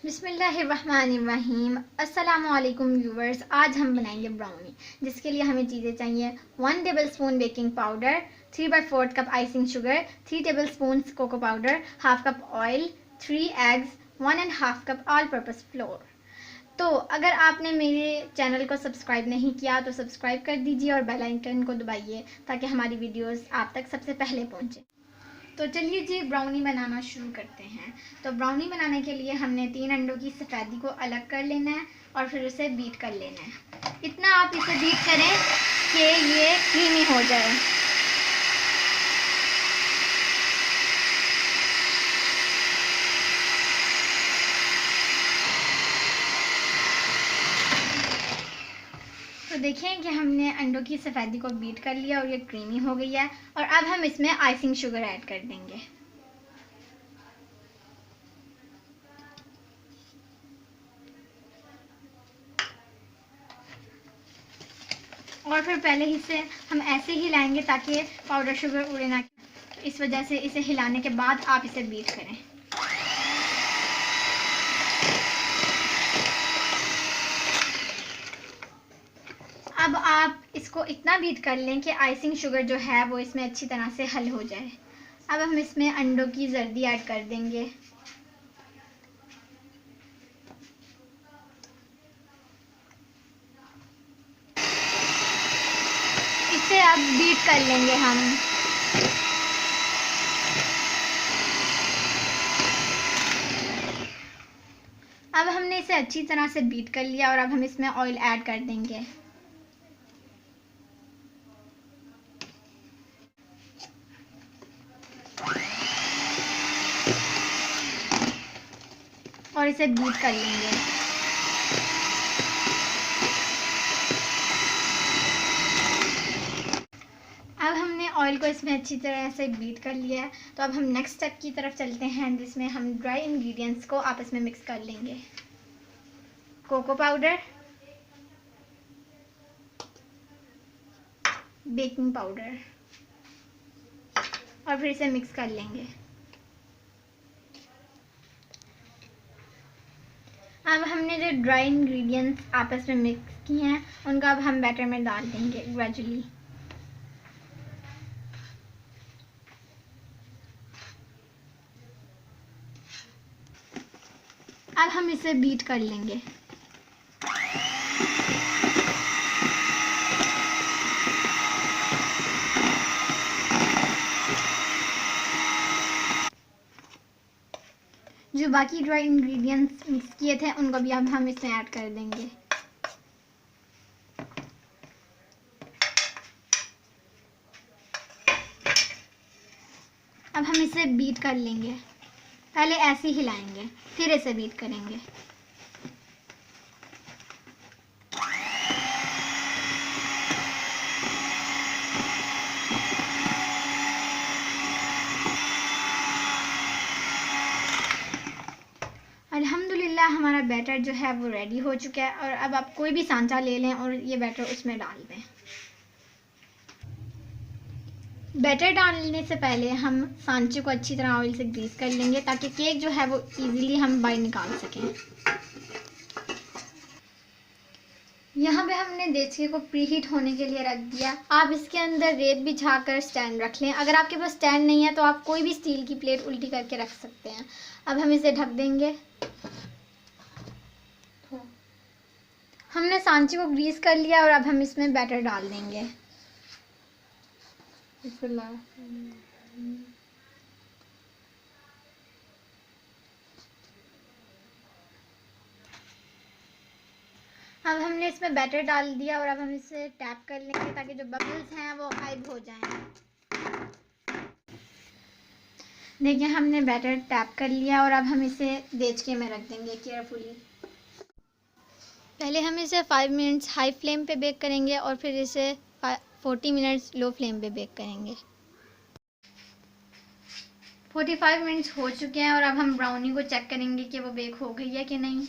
बिस्मिल्लाहिर्रहमानिर्रहीम। अस्सलामुअलैकुम व्यूवर्स। आज हम बनाएंगे ब्राउनी, जिसके लिए हमें चीज़ें चाहिए 1 tablespoon baking powder, 3/4 cup icing sugar, 3 tablespoon cocoa powder, half cup oil, 3 eggs, 1.5 cup all purpose flour. तो अगर आपने मेरे चैनल को सब्सक्राइब नहीं किया तो सब्सक्राइब कर दीजिए और बेल आइकन को दबाइए ताकि हमारी वीडियोस आप तक सबसे पहले पहुंचे। तो चलिए जी ब्राउनी बनाना शुरू करते हैं। तो ब्राउनी बनाने के लिए हमने 3 अंडों की सफ़ेदी को अलग कर लेना है और फिर उसे बीट कर लेना है। इतना आप इसे बीट करें कि ये क्रीमी हो जाए। तो देखें कि हमने अंडों की सफ़ेदी को बीट कर लिया और ये क्रीमी हो गई है। और अब हम इसमें आइसिंग शुगर ऐड कर देंगे। और फिर पहले ही से हम ऐसे ही हिलाएंगे ताकि पाउडर शुगर उड़े ना। इस वजह से इसे हिलाने के बाद आप इसे बीट करें। अब आप इसको इतना बीट कर लें कि आइसिंग शुगर जो है वो इसमें अच्छी तरह से हल हो जाए। अब हम इसमें अंडों की जर्दी ऐड कर देंगे। इसे अब बीट कर लेंगे हम। अब हमने इसे अच्छी तरह से बीट कर लिया और अब हम इसमें ऑयल ऐड कर देंगे। और इसे बीट कर लेंगे। अब हमने ऑयल को इसमें अच्छी तरह से बीट कर लिया है। तो अब हम नेक्स्ट स्टेप की तरफ चलते हैं, जिसमें हम ड्राई इंग्रेडिएंट्स को आपस में मिक्स कर लेंगे। कोको पाउडर, बेकिंग पाउडर, और फिर इसे मिक्स कर लेंगे। अब हमने जो ड्राई इंग्रेडिएंट्स आपस में मिक्स किए हैं उनका अब हम बैटर में डाल देंगे ग्रेजुअली। अब हम इसे बीट कर लेंगे। जो बाकी ड्राई इंग्रेडिएंट्स मिक्स किए थे उनको भी अब हम इसमें ऐड कर देंगे। अब हम इसे बीट कर लेंगे। पहले ऐसे ही हिलाएंगे, फिर इसे बीट करेंगे। अल्हम्दुलिल्लाह हमारा बैटर जो है वो रेडी हो चुका है। और अब आप कोई भी सांचा ले लें और ये बैटर उसमें डाल दें। बैटर डालने से पहले हम सांचे को अच्छी तरह ऑयल से ग्रीस कर लेंगे ताकि केक जो है वो इजीली हम बाहर निकाल सकें। यहाँ पे हमने देचके को प्रीहीट होने के लिए रख दिया। आप इसके अंदर रेत बिछा कर स्टैंड रख लें। अगर आपके पास स्टैंड नहीं है तो आप कोई भी स्टील की प्लेट उल्टी करके रख सकते हैं। अब हम इसे ढक देंगे। हमने सांचे को ग्रीस कर लिया और अब हम इसमें बैटर डाल देंगे। अब हमने इसमें बैटर डाल दिया और अब हम इसे टैप कर लेंगे ताकि जो बबल्स हैं वो गायब हो जाएं। देखिए हमने बैटर टैप कर लिया और अब हम इसे देचके में रख देंगे केयरफुली। पहले हम इसे 5 मिनट्स हाई फ्लेम पे बेक करेंगे और फिर इसे 40 मिनट्स लो फ्लेम पे बेक करेंगे। 45 मिनट्स हो चुके हैं और अब हम ब्राउनी को चेक करेंगे कि वो बेक हो गई है कि नहीं।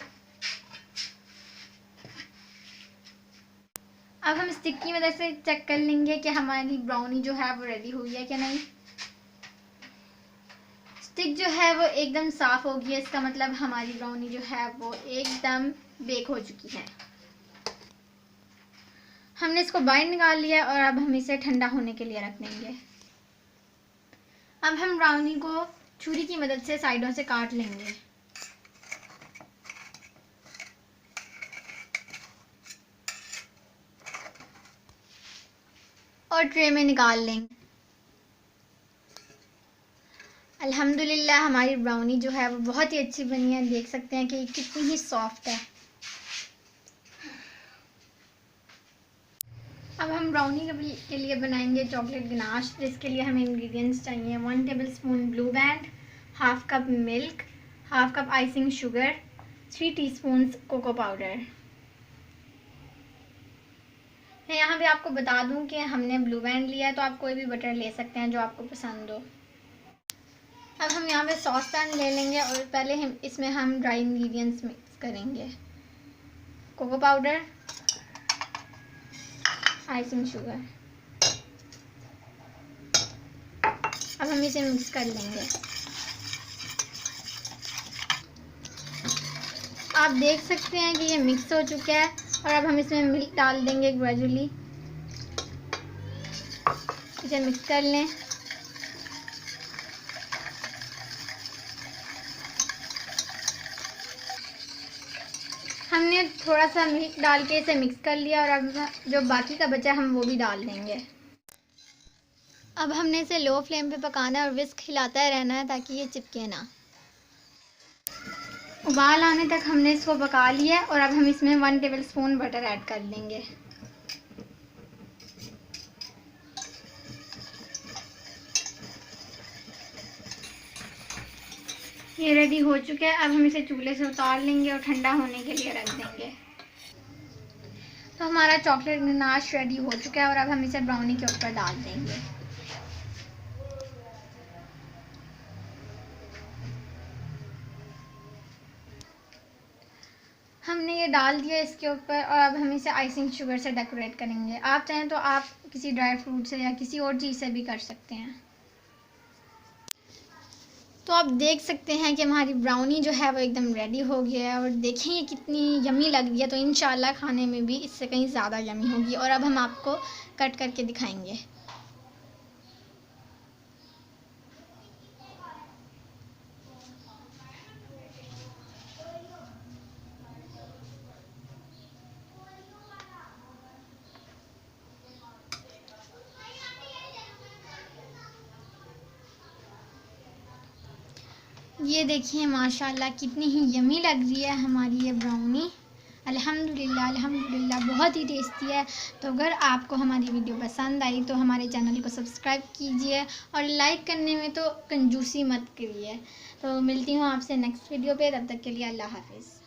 अब हम स्टिक की मदद से चेक कर लेंगे कि हमारी ब्राउनी जो है वो रेडी हुई है कि नहीं। स्टिक जो है वो एकदम साफ़ हो गई है, इसका मतलब हमारी ब्राउनी जो है वो एकदम बेक हो चुकी है। हमने इसको बाहर निकाल लिया और अब हम इसे ठंडा होने के लिए रख देंगे। अब हम ब्राउनी को छुरी की मदद से साइडों से काट लेंगे। और ट्रे में निकाल लेंगे। अल्हम्दुलिल्लाह हमारी ब्राउनी जो है वो बहुत ही अच्छी बनी है। देख सकते हैं कि ये कितनी ही सॉफ्ट है। अब हम ब्राउनी के लिए बनाएंगे चॉकलेट गनाश। जिसके लिए हमें इंग्रेडिएंट्स चाहिए 1 tablespoon Blue Band, half cup milk, half cup icing sugar, 3 teaspoon cocoa powder. मैं यहाँ पे आपको बता दूँ कि हमने ब्लू बैंड लिया है, तो आप कोई भी बटर ले सकते हैं जो आपको पसंद हो। अब हम यहाँ पे सॉस पैन ले लेंगे और पहले इसमें हम ड्राई इंग्रेडिएंट्स मिक्स करेंगे। Cocoa powder, icing sugar. अब हम इसे मिक्स कर लेंगे। आप देख सकते हैं कि ये मिक्स हो चुका है और अब हम इसमें मिल्क डाल देंगे ग्रेजुअली। इसे मिक्स कर लें। हमने थोड़ा सा मिल्क डाल के इसे मिक्स कर लिया और अब जो बाकी का बचा हम वो भी डाल देंगे। अब हमने इसे लो फ्लेम पे पकाना है और विस्क हिलाता रहना है ताकि ये चिपके ना। उबाल आने तक हमने इसको पका लिया और अब हम इसमें 1 टेबलस्पून बटर ऐड कर देंगे। ये रेडी हो चुका है। अब हम इसे चूल्हे से उतार लेंगे और ठंडा होने के लिए रख देंगे। तो हमारा चॉकलेट गनाश रेडी हो चुका है और अब हम इसे ब्राउनी के ऊपर डाल देंगे। हमने ये डाल दिया इसके ऊपर और अब हम इसे आइसिंग शुगर से डेकोरेट करेंगे। आप चाहें तो आप किसी ड्राई फ्रूट से या किसी और चीज़ से भी कर सकते हैं। तो आप देख सकते हैं कि हमारी ब्राउनी जो है वो एकदम रेडी हो गया है और देखें ये कितनी यमी लग रही है। तो इंशाल्लाह खाने में भी इससे कहीं ज़्यादा यमी होगी। और अब हम आपको कट करके दिखाएंगे। ये देखिए माशाल्लाह कितनी ही यमी लग रही है हमारी ये ब्राउनी। अल्हम्दुलिल्लाह अल्हम्दुलिल्लाह बहुत ही टेस्टी है। तो अगर आपको हमारी वीडियो पसंद आई तो हमारे चैनल को सब्सक्राइब कीजिए और लाइक करने में तो कंजूसी मत करिए। तो मिलती हूँ आपसे नेक्स्ट वीडियो पे। तब तक के लिए अल्लाह हाफिज़।